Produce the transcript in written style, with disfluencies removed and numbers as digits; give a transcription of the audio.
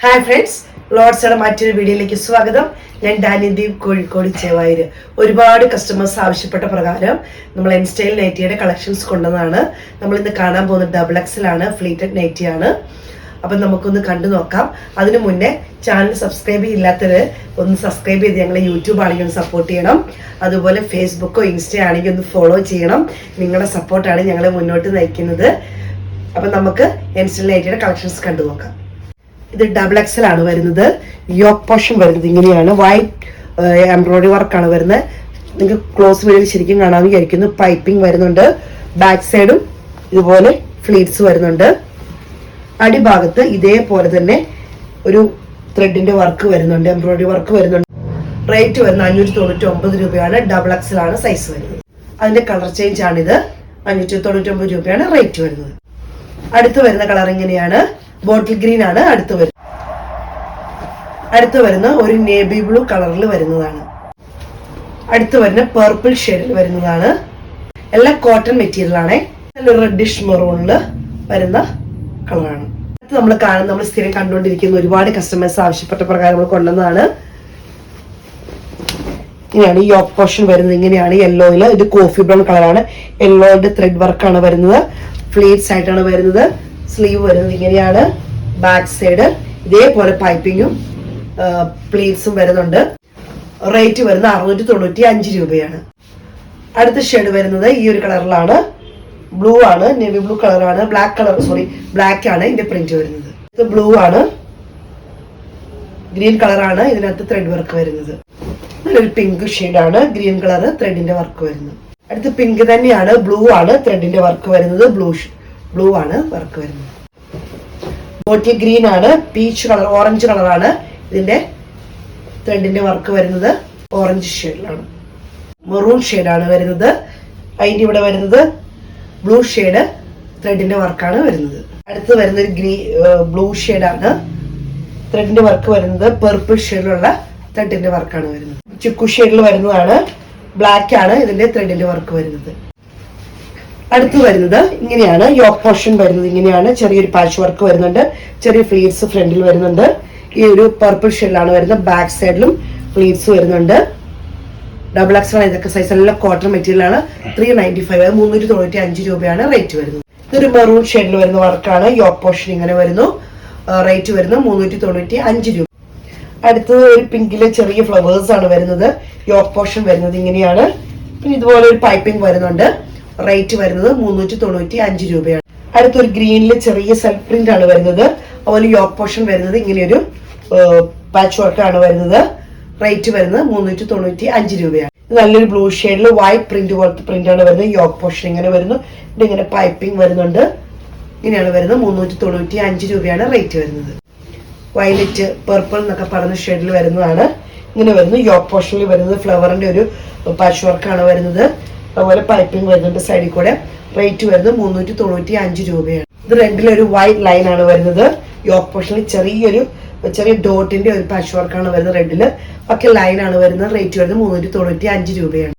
Hi friends, ലോഡ്സയുടെ മറ്റൊരു വീഡിയോയിലേക്ക് സ്വാഗതം. ഞാൻ ഡാനിദീപ്, കോഴിക്കോട് ചേവായൂര്. ഒരുപാട് കസ്റ്റമേഴ്സ് ആവശ്യപ്പെട്ട പ്രകാരം നമ്മൾ എൻസ്റ്റൈൽ നൈറ്റിയുടെ കളക്ഷൻസ് കൊണ്ടുവന്നതാണ്. നമ്മളിന്ന് കാണാൻ പോകുന്നത് ഡബിൾ എക്സലാണ്, ഫ്ലീറ്റഡ് നൈറ്റിയാണ്. അപ്പം നമുക്കൊന്ന് കണ്ടു നോക്കാം. അതിനു മുന്നേ ചാനൽ സബ്സ്ക്രൈബ് ചെയ്യില്ലാത്തവർ ഒന്ന് സബ്സ്ക്രൈബ് ചെയ്ത് ഞങ്ങളെ യൂട്യൂബ് ആണെങ്കിൽ ഒന്ന് സപ്പോർട്ട് ചെയ്യണം. അതുപോലെ ഫേസ്ബുക്കോ ഇൻസ്റ്റ ആണെങ്കിൽ ഒന്ന് ഫോളോ ചെയ്യണം. നിങ്ങളുടെ സപ്പോർട്ടാണ് ഞങ്ങളെ മുന്നോട്ട് നയിക്കുന്നത്. അപ്പം നമുക്ക് എൻസ്റ്റൈൽ നൈറ്റിയുടെ കളക്ഷൻസ് കണ്ടു നോക്കാം. ഇത് ഡബിൾ എക്സൽ ആണ് വരുന്നത്. യോക്ക് പോർഷൻ വരുന്നത് ഇങ്ങനെയാണ്. വൈറ്റ് എംബ്രോയിഡറി വർക്കാണ് വരുന്നത്. നിങ്ങൾക്ക് ക്ലോസ് വീഡിയോയിൽ ശരിക്കും കാണാൻ വിചാരിക്കുന്നു. പൈപ്പിംഗ് വരുന്നുണ്ട്. ബാക്ക് സൈഡും ഇതുപോലെ ഫ്ലീറ്റ്സ് വരുന്നുണ്ട്. അടിഭാഗത്ത് ഇതേപോലെ തന്നെ ഒരു ത്രെഡിന്റെ വർക്ക് വരുന്നുണ്ട്, എംബ്രോയിഡറി വർക്ക് വരുന്നുണ്ട്. റേറ്റ് വരുന്നത് 599 രൂപയാണ്. ഡബിൾ എക്സൽ ആണ് സൈസ് വരുന്നത്. അതിന്റെ കളർ ചേഞ്ച് ആണിത്. 599 രൂപയാണ് റേറ്റ് വരുന്നത്. അടുത്ത് വരുന്ന കളർ ഇങ്ങനെയാണ്. ബോട്ടിൽ ഗ്രീൻ ആണ് അടുത്ത് വരുന്ന ഒരു നേവി ബ്ലൂ കളറിൽ വരുന്നതാണ്. അടുത്ത് വരുന്ന പർപ്പിൾ ഷെയ്ഡിൽ വരുന്നതാണ്. എല്ലാം കോട്ടൺ മെറ്റീരിയൽ ആണ്. റെഡിഷ് മെറൂണില് വരുന്ന കളറാണ്. അടുത്ത് നമ്മൾ സ്ഥിരം കണ്ടുകൊണ്ടിരിക്കുന്ന ഒരുപാട് കസ്റ്റമേഴ്സ് ആവശ്യപ്പെട്ട പ്രകാരം നമ്മൾ കൊണ്ടുവന്നതാണ്. ഇങ്ങനെയാണ് ഈ യോക്ക് പോർഷൻ വരുന്നത്. ഇങ്ങനെയാണ് യെല്ലോയില്. ഇത് കോഫി ബ്രൗൺ കളറാണ്. യെല്ലോയുടെ ത്രെഡ് വർക്കാണ് വരുന്നത്. ഫ്ലീറ്റ്സ് ആയിട്ടാണ് വരുന്നത്. സ്ലീവ് വരുന്നത് ഇങ്ങനെയാണ്. ബാക്ക് സൈഡ് ഇതേപോലെ പൈപ്പിങ്ങും പ്ലീറ്റ്സും വരുന്നുണ്ട്. റേറ്റ് വരുന്നത് 695 രൂപയാണ്. അടുത്ത ഷെയ്ഡ് വരുന്നത് ഈ ഒരു കളറിലാണ്. ബ്ലൂ ആണ്, നേവി ബ്ലൂ കളറാണ്. ബ്ലാക്ക് ആണ് ഇതിന്റെ പ്രിന്റ് വരുന്നത്. ഇത് ബ്ലൂ ആണ്. ഗ്രീൻ കളറാണ് ഇതിനകത്ത് ത്രെഡ് വർക്ക് വരുന്നത്. നല്ലൊരു പിങ്ക് ഷെയ്ഡാണ്. ഗ്രീൻ കളർ ത്രെഡിന്റെ വർക്ക് വരുന്നത്. അടുത്ത് പിങ്ക് തന്നെയാണ്. ബ്ലൂ ആണ് ത്രെഡിന്റെ വർക്ക് വരുന്നത്. ബ്ലൂ ആണ് വർക്ക് വരുന്നത്. ബോട്ടിൽ ഗ്രീൻ ആണ്. പീച്ച് കളർ, ഓറഞ്ച് കളറാണ് ഇതിന്റെ ത്രെഡിന്റെ വർക്ക് വരുന്നത്. ഓറഞ്ച് ഷെയ്ഡിലാണ്. മെറൂൺ ഷെയ്ഡാണ് വരുന്നത്. അതിന്റെ ഇവിടെ വരുന്നത് ബ്ലൂ ഷെയ്ഡ് ത്രെഡിന്റെ വർക്കാണ് വരുന്നത്. അടുത്ത് വരുന്ന ഒരു ബ്ലൂ ഷെയ്ഡാണ്. ത്രെഡിന്റെ വർക്ക് വരുന്നത് പർപ്പിൾ ഷെയ്ഡിലുള്ള ത്രെഡിന്റെ വർക്കാണ് വരുന്നത്. ചുക്കു ഷെയ്ഡിൽ വരുന്നതാണ്. ബ്ലാക്ക് ആണ് ഇതിന്റെ ത്രെഡിന്റെ വർക്ക് വരുന്നത്. അടുത്ത് വരുന്നത് ഇങ്ങനെയാണ്. യോക്ക് പോർഷൻ വരുന്നത് ഇങ്ങനെയാണ്. ചെറിയൊരു പാച്ച് വർക്ക് വരുന്നുണ്ട്. ചെറിയ ഫ്ലീറ്റ്സ് ഫ്രണ്ടിൽ വരുന്നുണ്ട്. ഈ ഒരു പർപ്പിൾ ഷെയ്ഡിലാണ് വരുന്നത്. ബാക്ക് സൈഡിലും ഫ്ലീറ്റ്സ് വരുന്നുണ്ട്. ഡബിൾ എക്സ് ആണ്. ഇതൊക്കെ സൈസ് എല്ലാം കോട്ടൺ മെറ്റീരിയൽ ആണ്. 395 395 രൂപയാണ് റേറ്റ് വരുന്നത്. ഇതൊരു മെറൂൺ ഷെയ്ഡിൽ വരുന്ന വർക്കാണ്. യോക്ക് പോർഷൻ ഇങ്ങനെ വരുന്നു. റേറ്റ് വരുന്നത് 395 രൂപ. അടുത്തത് ഒരു പിങ്കിലെ ചെറിയ ഫ്ലവേഴ്സ് ആണ് വരുന്നത്. യോക്ക് പോർഷൻ വരുന്നത് ഇങ്ങനെയാണ്. പിന്നെ ഇതുപോലെ ഒരു പൈപ്പിംഗ് വരുന്നുണ്ട്. റേറ്റ് വരുന്നത് 395 രൂപയാണ്. അടുത്തൊരു ഗ്രീനില് ചെറിയ സെൽഫ് പ്രിന്റ് ആണ് വരുന്നത്. അതുപോലെ യോക്ക് പോർഷൻ വരുന്നത് ഇങ്ങനെയൊരു പാച്ച് വർക്ക് ആണ് വരുന്നത്. റേറ്റ് വരുന്നത് 395 രൂപയാണ്. നല്ലൊരു ബ്ലൂ ഷെയ്ഡിൽ വൈറ്റ് പ്രിന്റ് പോലത്തെ പ്രിന്റ് ആണ് വരുന്നത്. യോക്ക് പോർഷൻ ഇങ്ങനെ വരുന്നു. ഇവിടെ ഇങ്ങനെ പൈപ്പിംഗ് വരുന്നുണ്ട്. ഇങ്ങനെയാണ് വരുന്നത്. 395 രൂപയാണ് റേറ്റ് വരുന്നത്. വയലറ്റ്, പർപ്പിൾ എന്നൊക്കെ പറയുന്ന ഷെയ്ഡിൽ വരുന്നതാണ്. ഇങ്ങനെ വരുന്നു. യോക്ക് പോർഷനിൽ വരുന്നത് ഫ്ലവറിന്റെ ഒരു പാച്ച് വർക്കാണ് വരുന്നത്. അതുപോലെ പൈപ്പിംഗ് വരുന്നുണ്ട് സൈഡിൽ കൂടെ. റേറ്റ് വരുന്നത് 395 രൂപയാണ്. ഇത് റെഡിലൊരു വൈറ്റ് ലൈൻ ആണ് വരുന്നത്. യോക്ക് പോർഷനിൽ ചെറിയ ഡോട്ടിന്റെ ഒരു പാച്ച് വർക്കാണ് വരുന്നത്. റെഡില് ഒക്കെ ലൈൻ ആണ് വരുന്നത്. റേറ്റ് വരുന്നത് 395 രൂപയാണ്.